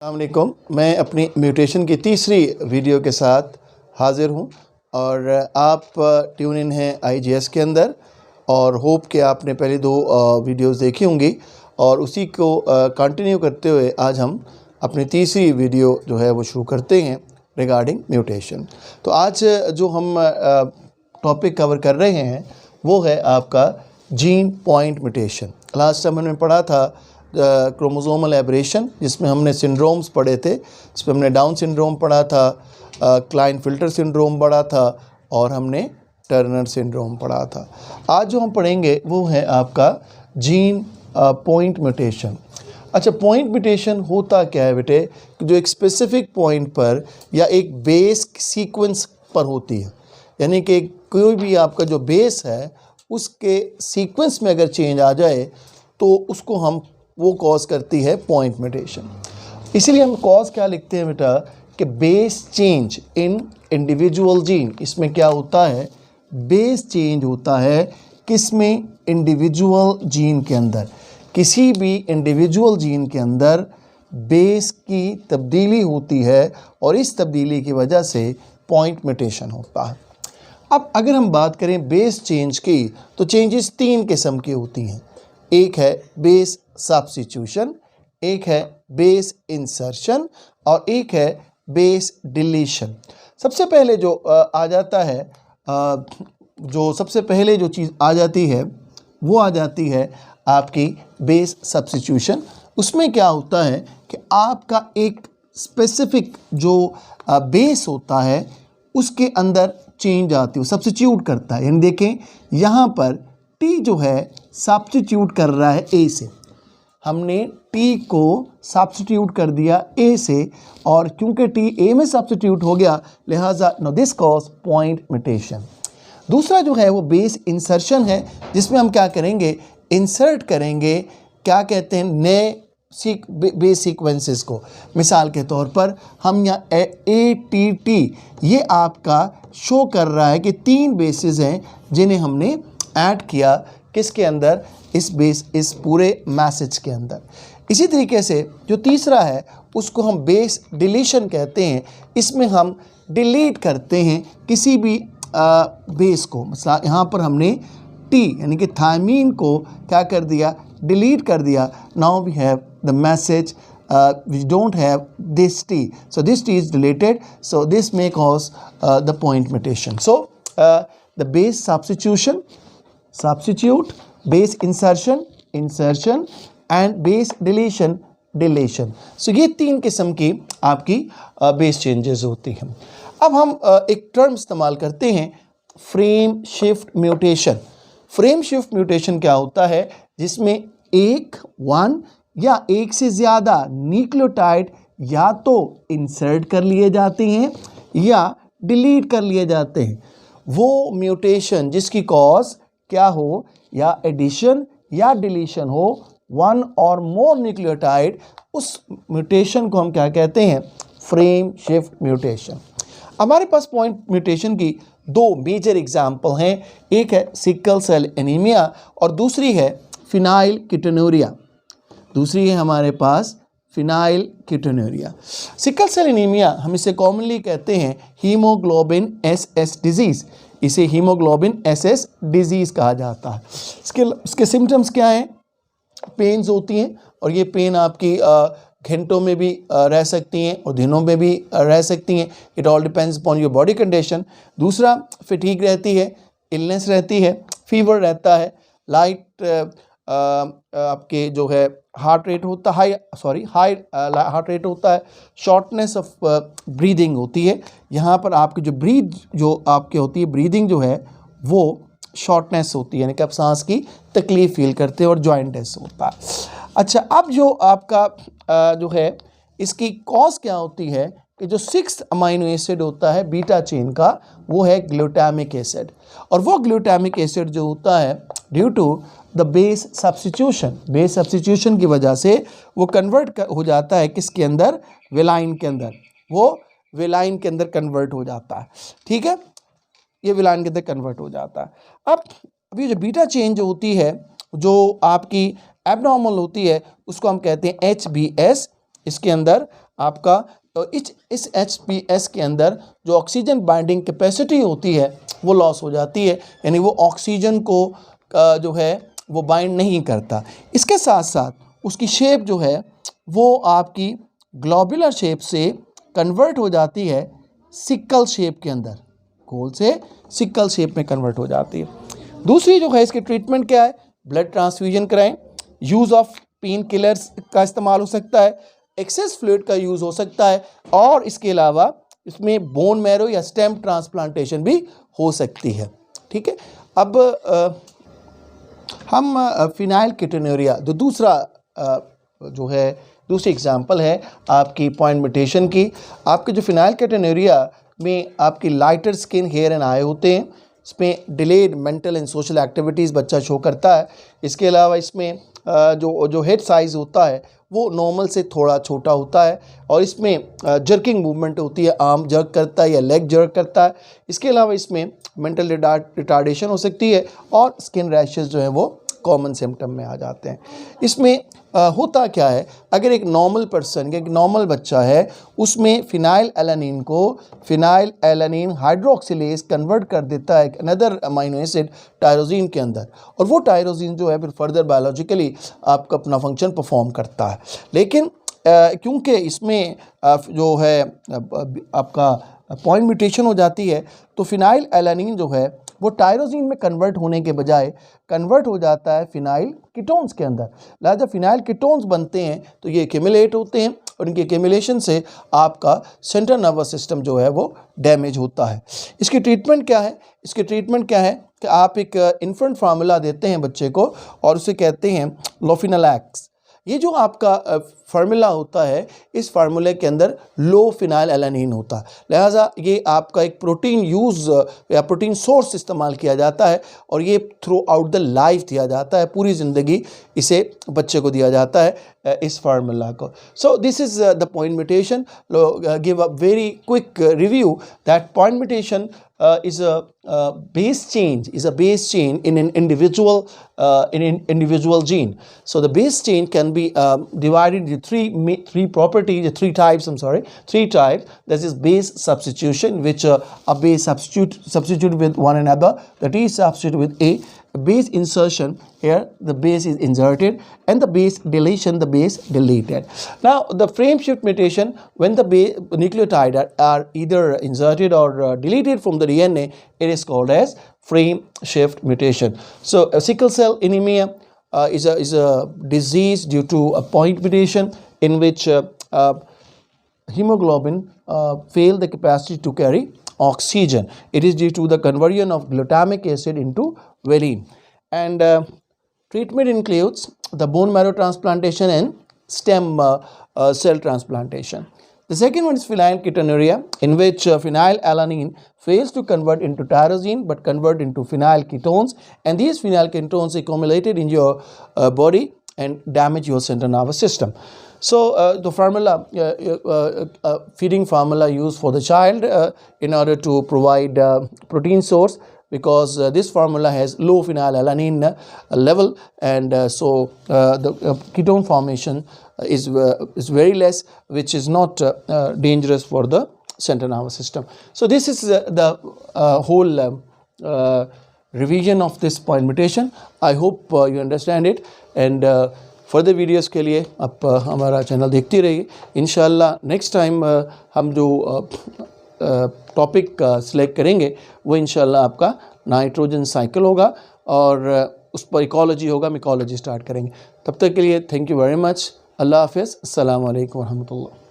अस्सलाम वालेकुम। मैं अपनी म्यूटेशन की तीसरी वीडियो के साथ हाज़िर हूँ और आप ट्यून इन हैं IGS के अंदर और होप कि आपने पहले दो वीडियोस देखी होंगी और उसी को कंटिन्यू करते हुए आज हम अपनी तीसरी वीडियो जो है वो शुरू करते हैं रिगार्डिंग म्यूटेशन। तो आज जो हम टॉपिक कवर कर रहे हैं वो है आपका gene point mutation. Last time हमने पढ़ा था क्रोमोसोमल एब्रेशन, जिसमें हमने सिंड्रोम्स पढ़े थे, जिसमें हमने डाउन सिंड्रोम पढ़ा था, क्लाइनफिल्टर सिंड्रोम पढ़ा था और हमने टर्नर सिंड्रोम पढ़ा था। आज जो हम पढ़ेंगे वो है आपका जीन पॉइंट म्यूटेशन। अच्छा, पॉइंट म्यूटेशन होता क्या है बेटे? जो एक स्पेसिफिक पॉइंट पर या एक बेस सीक्वेंस पर होती है, यानी कि कोई भी आपका जो बेस है उसके सीक्वेंस में अगर चेंज आ जाए तो उसको हम वो कॉज करती है पॉइंट म्यूटेशन। इसीलिए हम कॉज क्या लिखते हैं बेटा कि base change in individual gene. इसमें क्या होता है? बेस चेंज होता है किसमें? इंडिविजुअल जीन के अंदर। किसी भी इंडिविजुअल जीन के अंदर बेस की तब्दीली होती है और इस तब्दीली की वजह से पॉइंट म्यूटेशन होता है। अब अगर हम बात करें बेस चेंज की, तो चेंजेस तीन किस्म की होती हैं। एक है बेस सब्स्टिट्यूशन, एक है बेस इंसर्शन और एक है बेस डिलीशन। सबसे पहले जो आ जाता है, जो सबसे पहले जो चीज़ आ जाती है वो आ जाती है आपकी बेस सब्स्टिट्यूशन। उसमें क्या होता है कि आपका एक स्पेसिफिक जो बेस होता है उसके अंदर चेंज आती है, सब्स्टिट्यूट करता है। यानी देखें यहाँ पर टी जो है सब्स्टिट्यूट कर रहा है ए से, हमने टी को सब्स्टिट्यूट कर दिया ए से और क्योंकि टी ए में सब्स्टिट्यूट हो गया लिहाजा no this cause point mutation. दूसरा जो है वो बेस इंसर्शन है, जिसमें हम क्या करेंगे? इंसर्ट करेंगे, क्या कहते हैं, नए बेस सीक्वेंसेस को। मिसाल के तौर पर हम यहाँ ATT ये आपका शो कर रहा है कि तीन बेसिस हैं जिन्हें हमने ऐड किया किसके अंदर? इस पूरे मैसेज के अंदर। इसी तरीके से जो तीसरा है उसको हम बेस डिलीशन कहते हैं। इसमें हम डिलीट करते हैं किसी भी बेस को। मतलब यहाँ पर हमने टी यानी कि थायमीन को क्या कर दिया? डिलीट कर दिया। Now we have the message we don't have this T, so this T is deleted, so this may cause the point mutation. So the base substitution, substitute, base insertion, insertion and base deletion, deletion. So ये तीन किस्म की आपकी base changes होती हैं। अब हम एक टर्म इस्तेमाल करते हैं, frame shift mutation. Frame shift mutation क्या होता है? जिसमें वन या एक से ज़्यादा न्यूक्लियोटाइड या तो इंसर्ट कर लिए जाते हैं या डिलीट कर लिए जाते हैं। वो म्यूटेशन जिसकी कॉज क्या हो? या एडिशन या डिलीशन हो, वन और मोर न्यूक्लियोटाइड, उस म्यूटेशन को हम क्या कहते हैं? Frame shift mutation. हमारे पास पॉइंट म्यूटेशन की दो मेजर एग्जाम्पल हैं। एक है सिकल सेल एनीमिया और दूसरी है फिनाइल कीटोनुरिया। दूसरी है हमारे पास फिनाइल कीटोनुरिया। सिकल सेल एनीमिया हम इसे कॉमनली कहते हैं हीमोग्लोबिन SS डिजीज़। इसे हीमोग्लोबिन SS डिजीज़ कहा जाता है। इसके सिम्टम्स क्या हैं? पेन्स होती हैं और ये पेन आपकी घंटों में भी रह सकती हैं और दिनों में भी रह सकती हैं। It all depends upon your body condition. दूसरा, फटीग रहती है, इलनेस रहती है, फीवर रहता है, लाइट आपके जो है हार्ट रेट होता है, हाई हार्ट रेट होता है, शॉर्टनेस ऑफ ब्रीदिंग होती है। यहाँ पर आपकी जो जो आपके होती है ब्रीदिंग जो है वो शॉर्टनेस होती है, यानी कि आप सांस की तकलीफ फील करते हैं और जॉइंटनेस होता है। अच्छा, अब जो आपका जो है इसकी कॉज क्या होती है कि जो 6th अमाइनो एसिड होता है बीटा चेन का, वो है ग्लूटामिक एसिड। और वो ग्लूटामिक एसिड जो होता है due to the base substitution की वजह से वो कन्वर्ट हो जाता है किसके अंदर? वेलाइन के अंदर। वो वेलाइन के अंदर कन्वर्ट हो जाता है। ठीक है, ये वेलाइन के अंदर कन्वर्ट हो जाता है। अब अभी जो बीटा चेन जो होती है, जो आपकी एबनॉर्मल होती है, उसको हम कहते हैं HBS इसके अंदर आपका इस HPS के अंदर जो ऑक्सीजन बाइंडिंग कैपेसिटी होती है वो लॉस हो जाती है, यानी वो ऑक्सीजन को जो है वो बाइंड नहीं करता। इसके साथ साथ उसकी शेप जो है वो आपकी ग्लोबुलर शेप से कन्वर्ट हो जाती है सिकल शेप के अंदर, गोल से सिकल शेप में कन्वर्ट हो जाती है। दूसरी जो है इसकी ट्रीटमेंट क्या है, ब्लड ट्रांसफ्यूजन कराएं, यूज़ ऑफ पेन किलर्स का इस्तेमाल हो सकता है, एक्सेस फ्लूइड का यूज़ हो सकता है, और इसके अलावा इसमें बोन मैरो या स्टेम ट्रांसप्लांटेशन भी हो सकती है। ठीक है, अब हम फिनाइल कीटोन्यूरिया जो दूसरा जो है दूसरी एग्जांपल है आपकी पॉइंट म्यूटेशन की। आपके जो फिनाइल कीटोन्यूरिया में आपकी lighter skin, hair and eye होते हैं, इसमें delayed mental and social activities बच्चा शो करता है। इसके अलावा इसमें जो हेड साइज़ होता है वो नॉर्मल से थोड़ा छोटा होता है, और इसमें जर्किंग मूवमेंट होती है, आर्म जर्क करता है या लेग जर्क करता है। इसके अलावा इसमें मेंटल रिटार्डेशन हो सकती है, और स्किन रैशेस जो है वो कॉमन सिम्टम में आ जाते हैं। इसमें होता क्या है, अगर एक नॉर्मल पर्सन, एक नॉर्मल बच्चा है, उसमें फिनाइल एलानिन को फिनाइल एलानिन हाइड्रोक्सिलेज कन्वर्ट कर देता है अनदर अमीनो एसिड टायरोसिन के अंदर, और वो टायरोसिन जो है फिर फर्दर बायोलॉजिकली आपका अपना फंक्शन परफॉर्म करता है। लेकिन क्योंकि इसमें जो है आपका पॉइंट म्यूटेशन हो जाती है, तो फिनाइल एलानिन जो है वो टायरोसिन में कन्वर्ट होने के बजाय कन्वर्ट हो जाता है फिनाइल कीटोन्स के अंदर। लिहाजा फिनाइल कीटोन्स बनते हैं तो ये एक्यूमुलेट होते हैं, और इनके एक्यूमुलेशन से आपका सेंट्रल नर्वस सिस्टम जो है वो डैमेज होता है। इसकी ट्रीटमेंट क्या है, इसकी ट्रीटमेंट क्या है कि आप एक इन्फेंट फार्मूला देते हैं बच्चे को, और उसे कहते हैं लोफिनालैक्स। ये जो आपका फार्मूला होता है, इस फार्मूले के अंदर लो फिनाइल एलानिन होता है, लिहाजा ये आपका एक प्रोटीन यूज़ या प्रोटीन सोर्स इस्तेमाल किया जाता है, और ये थ्रू आउट द लाइफ दिया जाता है, पूरी ज़िंदगी इसे बच्चे को दिया जाता है इस फार्मूला को। So this is the point mutation. Give a very quick review that point mutation is a base change in an individual gene. So the base change can be divided into three properties, three types. Three types. This is base substitution, which a base substitute with one another. The T substitute with A. Base insertion, here the base is inserted, and the base deletion, the base deleted. Now the frame shift mutation, when the nucleotide are either inserted or deleted from the DNA, it is called as frame shift mutation. So sickle cell anemia is a disease due to a point mutation in which hemoglobin fail the capacity to carry oxygen. It is due to the conversion of glutamic acid into valine. And treatment includes the bone marrow transplantation and stem cell transplantation. The second one is phenylketonuria, in which phenylalanine fails to convert into tyrosine but convert into phenyl ketones, and these phenyl ketones accumulated in your body and damage your central nervous system. So the formula, feeding formula used for the child in order to provide protein source, because this formula has low phenylalanine level, and so the ketone formation is very less, which is not dangerous for the central nervous system. So this is the whole revision of this point mutation. I hope you understand it, and further videos के लिए आप हमारा channel देखते रहिए। इंशाल्लाह next time हम जो topic select करेंगे वो इंशाल्लाह आपका नाइट्रोजन साइकिल होगा, और उस पर इकोलॉजी होगा, मिकोलॉजी स्टार्ट करेंगे। तब तक के लिए थैंक यू वेरी मच। अल्लाह हाफ़िज़। अस्सलाम वालेकुम रहमतुल्लाह।